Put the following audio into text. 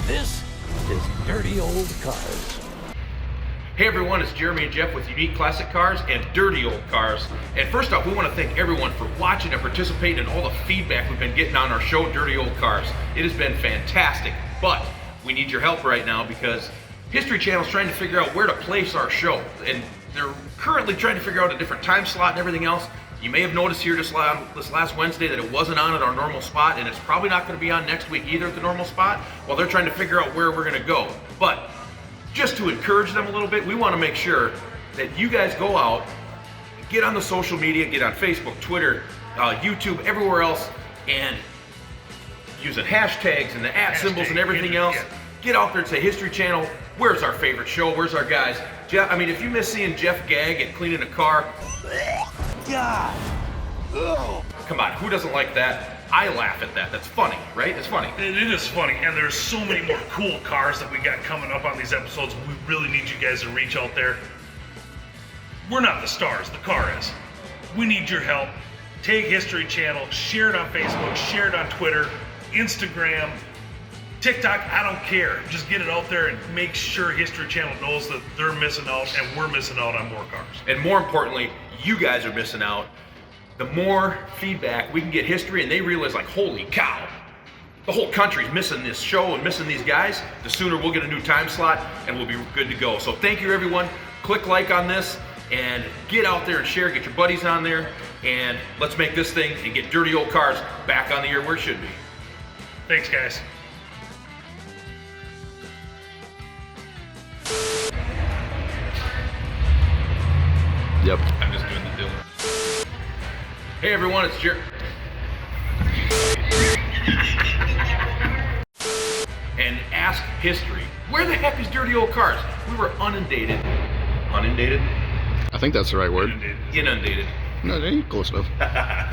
This is Dirty Old Cars. Hey everyone, it's Jeremy and Jeff with Unique Classic Cars and Dirty Old Cars. And first off, we want to thank everyone for watching and participating in all the feedback we've been getting on our show, Dirty Old Cars. It has been fantastic, but we need your help right now because History Channel is trying to figure out where to place our show. And they're currently trying to figure out a different time slot and everything else. You may have noticed here this last Wednesday that it wasn't on at our normal spot, and it's probably not going to be on next week either at the normal spot while they're trying to figure out where we're going to go. But just to encourage them a little bit, we want to make sure that you guys go out, get on the social media, get on Facebook, Twitter, YouTube, everywhere else, and using hashtags and the symbols and everything else, get out there and say, History Channel, where's our favorite show? Where's our guys? Jeff, I mean, if you miss seeing Jeff gag at cleaning a car, God, ugh. Come on, who doesn't like that? I laugh at that. That's funny, right? It's funny. It is funny, and there's so many more cool cars that we got coming up on these episodes. We really need you guys to reach out there. We're not the stars, the car is. We need your help. Take History Channel, share it on Facebook, share it on Twitter, Instagram, TikTok, I don't care. Just get it out there and make sure History Channel knows that they're missing out and we're missing out on more cars. And more importantly, you guys are missing out. The more feedback we can get history and they realize like, holy cow, the whole country's missing this show and missing these guys, the sooner we'll get a new time slot and we'll be good to go. So thank you everyone. Click like on this and get out there and share, get your buddies on there, and let's make this thing and get Dirty Old Cars back on the air where it should be. Thanks guys. Yep. I'm just doing the deal. Hey everyone, it's and ask history. Where the heck is Dirty Old Cars? We were inundated. Inundated? I think that's the right word. Inundated. No, close enough.